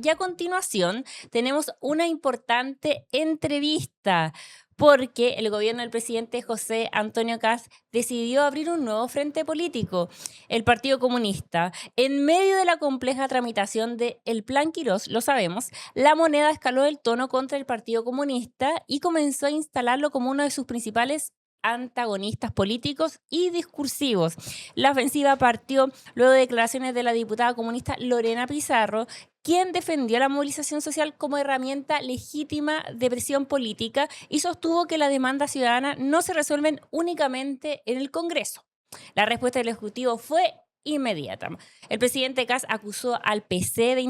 y a continuación tenemos una importante entrevista porque el gobierno del presidente José Antonio Kast decidió abrir un nuevo frente político, el Partido Comunista. En medio de la compleja tramitación del Plan Quirós, lo sabemos, la moneda escaló el tono contra el Partido Comunista y comenzó a instalarlo como uno de sus principales antagonistas políticos y discursivos. La ofensiva partió luego de declaraciones de la diputada comunista Lorena Pizarro, quien defendió la movilización social como herramienta legítima de presión política y sostuvo que las demandas ciudadanas no se resuelven únicamente en el Congreso. La respuesta del Ejecutivo fue inmediata. El presidente Kast acusó al PC de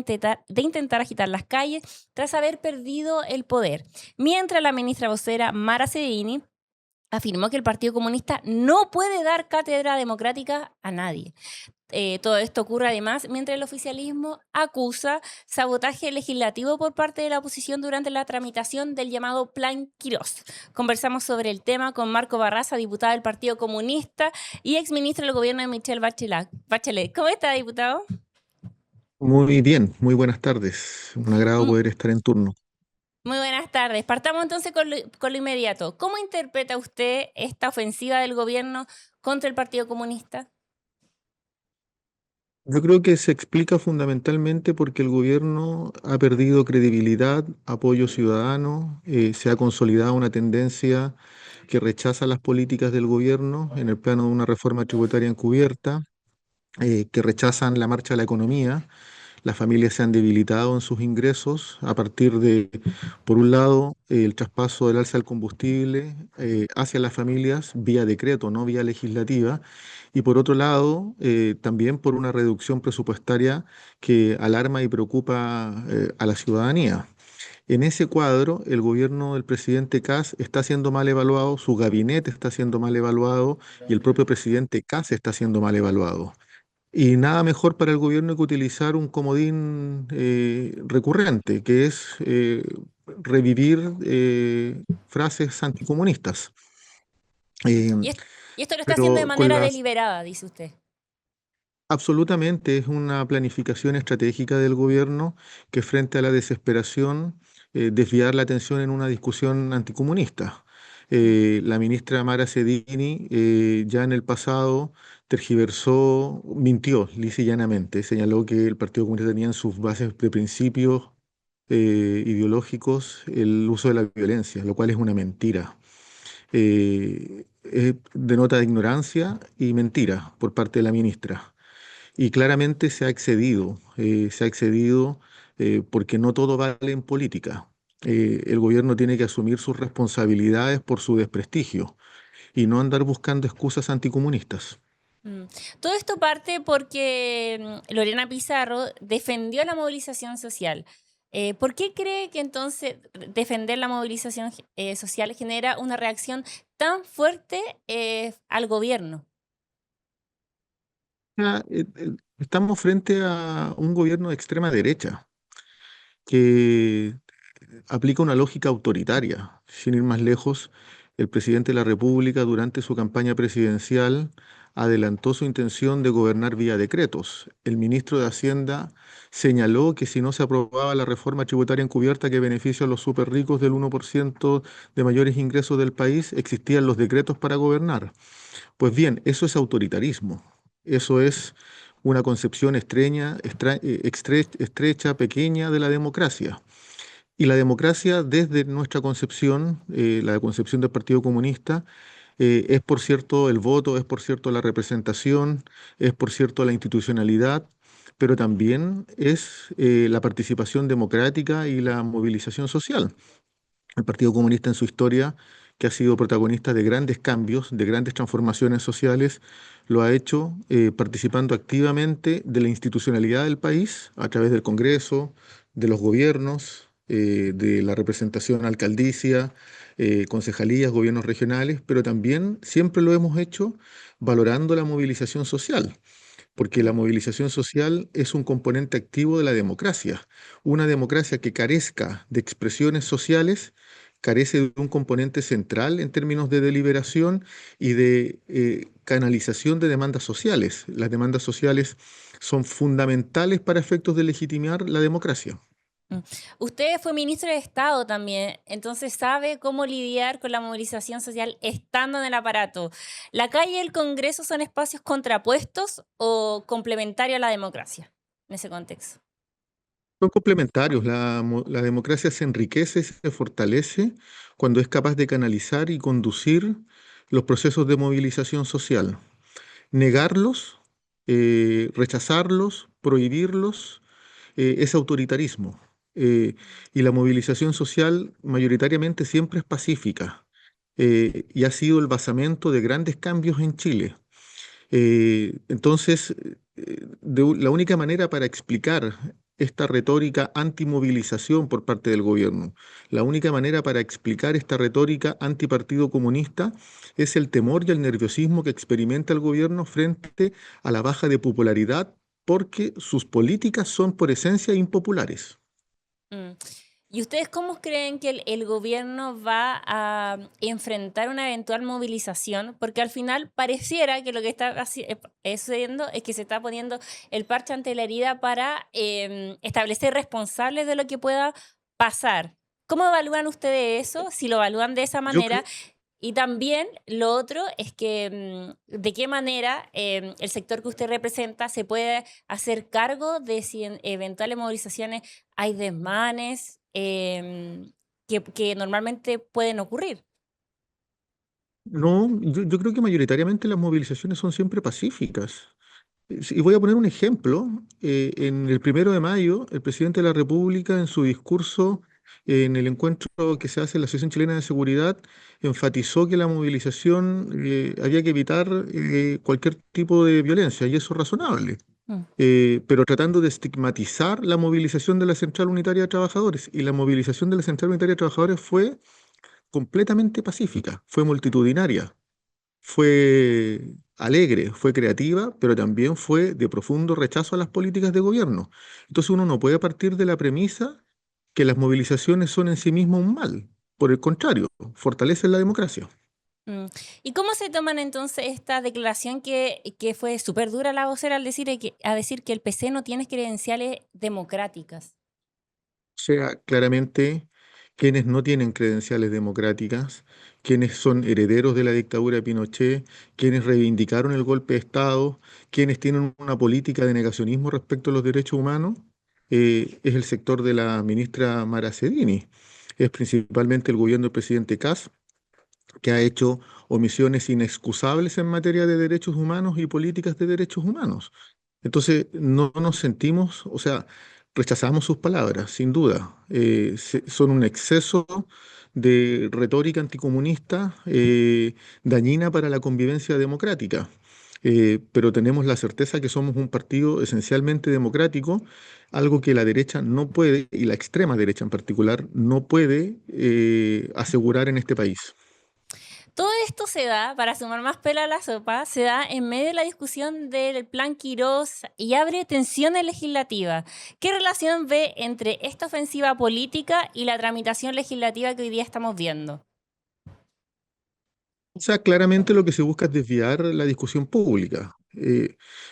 intentar agitar las calles tras haber perdido el poder, mientras la ministra vocera Mara Cedini afirmó que el Partido Comunista no puede dar cátedra democrática a nadie. Todo esto ocurre además mientras el oficialismo acusa sabotaje legislativo por parte de la oposición durante la tramitación del llamado Plan Quirós. Conversamos sobre el tema con Marco Barraza, diputado del Partido Comunista y exministro del gobierno de Michelle Bachelet. ¿Cómo está, diputado? Muy bien, muy buenas tardes. Un agrado Mm, poder estar en turno. Muy buenas tardes. Partamos entonces con lo inmediato. ¿Cómo interpreta usted esta ofensiva del gobierno contra el Partido Comunista? Yo creo que se explica fundamentalmente porque el gobierno ha perdido credibilidad, apoyo ciudadano, se ha consolidado una tendencia que rechaza las políticas del gobierno en el plano de una reforma tributaria encubierta, que rechazan la marcha de la economía. Las familias se han debilitado en sus ingresos a partir de, por un lado, el traspaso del alza del combustible hacia las familias vía decreto, no vía legislativa, y por otro lado, también por una reducción presupuestaria que alarma y preocupa a la ciudadanía. En ese cuadro, el gobierno del presidente Kast está siendo mal evaluado, su gabinete está siendo mal evaluado y el propio presidente Kast está siendo mal evaluado. Y nada mejor para el gobierno que utilizar un comodín recurrente, que es revivir frases anticomunistas. Eh, Y, es- y esto lo está haciendo de pero con manera las deliberada, dice usted. Absolutamente es una planificación estratégica del gobierno que frente a la desesperación desviar la atención en una discusión anticomunista. Mm. La ministra Mara Cedini ya en el pasado tergiversó, mintió lisa y llanamente, señaló que el Partido Comunista tenía en sus bases de principios ideológicos el uso de la violencia, lo cual es una mentira. Denota ignorancia y mentira por parte de la ministra. Y claramente se ha excedido porque no todo vale en política. El gobierno tiene que asumir sus responsabilidades por su desprestigio y no andar buscando excusas anticomunistas. Mm. Todo esto parte porque Lorena Pizarro defendió la movilización social. ¿Por qué cree que entonces defender la movilización social genera una reacción tan fuerte al gobierno? Estamos frente a un gobierno de extrema derecha que aplica una lógica autoritaria. Sin ir más lejos, el presidente de la República durante su campaña presidencial adelantó su intención de gobernar vía decretos. El ministro de Hacienda señaló que si no se aprobaba la reforma tributaria encubierta que beneficia a los súper ricos del 1% de mayores ingresos del país, existían los decretos para gobernar. Pues bien, eso es autoritarismo. Eso es una concepción estrecha, pequeña de la democracia. Y la democracia, desde nuestra concepción, la concepción del Partido Comunista, es por cierto el voto, es por cierto la representación, es por cierto la institucionalidad, pero también es la participación democrática y la movilización social. El Partido Comunista en su historia, que ha sido protagonista de grandes cambios, de grandes transformaciones sociales, lo ha hecho participando activamente de la institucionalidad del país a través del Congreso, de los gobiernos, de la representación alcaldicia, concejalías, gobiernos regionales, pero también siempre lo hemos hecho valorando la movilización social porque la Mm. movilización social es un componente activo de la democracia. Una democracia que carezca de expresiones sociales carece de un componente central en términos de deliberación y de canalización de demandas sociales. Las demandas sociales son fundamentales para efectos de legitimar la democracia. Mm. Usted fue ministro de Estado también, entonces sabe cómo lidiar con la movilización social estando en el aparato. ¿La calle y el Congreso son espacios contrapuestos o complementarios a la democracia en ese contexto? Son complementarios. La democracia se enriquece, se fortalece cuando es capaz de canalizar y conducir los procesos de movilización social. Negarlos, rechazarlos, prohibirlos, es autoritarismo. Eh, y la movilización social mayoritariamente siempre es pacífica, y ha sido el basamento de grandes cambios en Chile. Entonces, la única manera para explicar esta retórica antimovilización por parte del gobierno, la única manera para explicar esta retórica antipartido comunista es el temor y el nerviosismo que experimenta el gobierno frente a la baja de popularidad porque sus políticas son por esencia impopulares. Mm. ¿Y ustedes cómo creen que el gobierno va a enfrentar una eventual movilización? Porque al final pareciera que lo que está sucediendo es que se está poniendo el parche ante la herida para establecer responsables de lo que pueda pasar. ¿Cómo evalúan ustedes eso? Si lo evalúan de esa Yo manera. creo, Y también lo otro es que de qué manera el sector que usted representa se puede hacer cargo de si en eventuales movilizaciones hay desmanes que normalmente pueden ocurrir. no, yo creo que mayoritariamente las movilizaciones son siempre pacíficas. Sí, y voy a poner un ejemplo. En el 1 de mayo, el presidente de la República, en su discurso en el encuentro que se hace en la Asociación Chilena de Seguridad, enfatizó que la movilización había que evitar cualquier tipo de violencia, y eso es razonable. Mm. Pero tratando de estigmatizar la movilización de la Central Unitaria de Trabajadores. Y la movilización de la Central Unitaria de Trabajadores fue completamente pacífica, fue multitudinaria, fue alegre, fue creativa, pero también fue de profundo rechazo a las políticas de gobierno. Entonces uno no puede partir de la premisa que las movilizaciones son en sí mismas un mal. Por el contrario, fortalecen la democracia. Mm. ¿Y cómo se toman entonces esta declaración que fue súper dura la vocera al decir que el PC no tiene credenciales democráticas? O sea, claramente quienes no tienen credenciales democráticas, quienes son herederos de la dictadura de Pinochet, quienes reivindicaron el golpe de Estado, quienes tienen una política de negacionismo respecto a los derechos humanos, es el sector de la ministra Maracedini. Es principalmente el gobierno del presidente Kast, que ha hecho omisiones inexcusables en materia de derechos humanos y políticas de derechos humanos. Entonces, no nos sentimos, o sea, rechazamos sus palabras, sin duda. Son un exceso de retórica anticomunista, dañina para la convivencia democrática. Pero tenemos la certeza que somos un partido esencialmente democrático, algo que la derecha no puede, y la extrema derecha en particular, no puede asegurar en este país. Todo esto se da, para sumar más pela a la sopa, se da en medio de la discusión del plan Quirós y abre tensiones legislativas. ¿Qué relación ve entre esta ofensiva política y la tramitación legislativa que hoy día estamos viendo? O sea, claramente lo que se busca es desviar la discusión pública.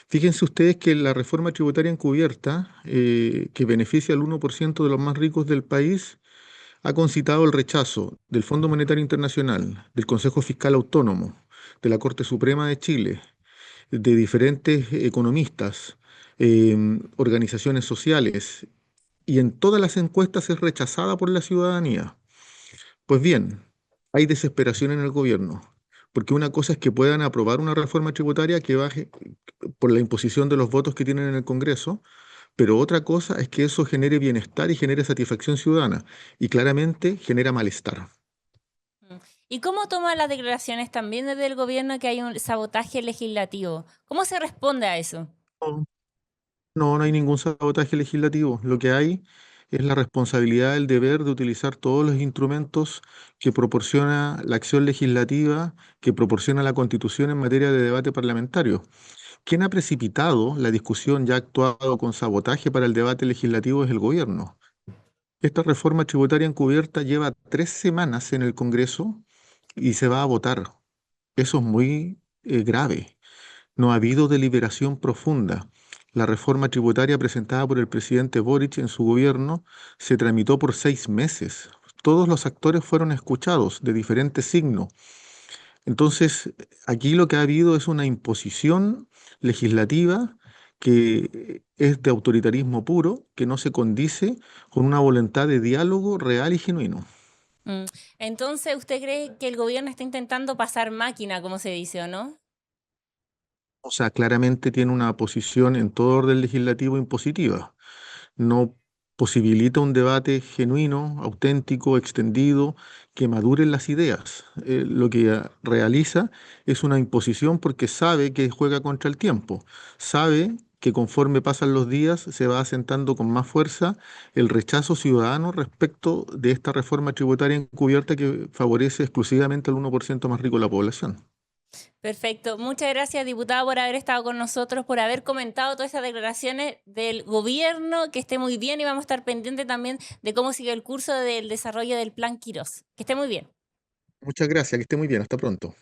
Fíjense ustedes que la reforma tributaria encubierta, que beneficia al 1% de los más ricos del país, ha concitado el rechazo del Fondo Monetario Internacional, del Consejo Fiscal Autónomo, de la Corte Suprema de Chile, de diferentes economistas, organizaciones sociales, y en todas las encuestas es rechazada por la ciudadanía. Pues bien, hay desesperación en el gobierno, porque una cosa es que puedan aprobar una reforma tributaria que baje por la imposición de los votos que tienen en el Congreso, pero otra cosa es que eso genere bienestar y genere satisfacción ciudadana, y claramente genera malestar. Mm. ¿Y cómo toma las declaraciones también desde el gobierno que hay un sabotaje legislativo? ¿Cómo se responde a eso? No, no hay ningún sabotaje legislativo. Lo que hay es la responsabilidad, el deber de utilizar todos los instrumentos que proporciona la acción legislativa, que proporciona la Constitución en materia de debate parlamentario. Quien ha precipitado la discusión y ha actuado con sabotaje para el debate legislativo es el gobierno. Esta reforma tributaria encubierta lleva 3 semanas en el Congreso y se va a votar. Eso es muy grave. No ha habido deliberación profunda. La reforma tributaria presentada por el presidente Boric en su gobierno se tramitó por 6 meses. Todos los actores fueron escuchados de diferentes signos. Entonces, aquí lo que ha habido es una imposición legislativa que es de autoritarismo puro, que no se condice con una voluntad de diálogo real y genuino. Mm. Entonces, ¿usted cree que el gobierno está intentando pasar máquina, como se dice, o no? O sea, claramente tiene una posición en todo orden legislativo impositiva. No posibilita un debate genuino, auténtico, extendido, que maduren las ideas. Lo que realiza es una imposición porque sabe que juega contra el tiempo, sabe que conforme pasan los días se va asentando con más fuerza el rechazo ciudadano respecto de esta reforma tributaria encubierta que favorece exclusivamente al 1% más rico de la población. Perfecto. Muchas gracias, diputado, por haber estado con nosotros, por haber comentado todas estas declaraciones del gobierno. Que esté muy bien y vamos a estar pendientes también de cómo sigue el curso del desarrollo del Plan Quirós. Que esté muy bien. Muchas gracias, que esté muy bien, hasta pronto.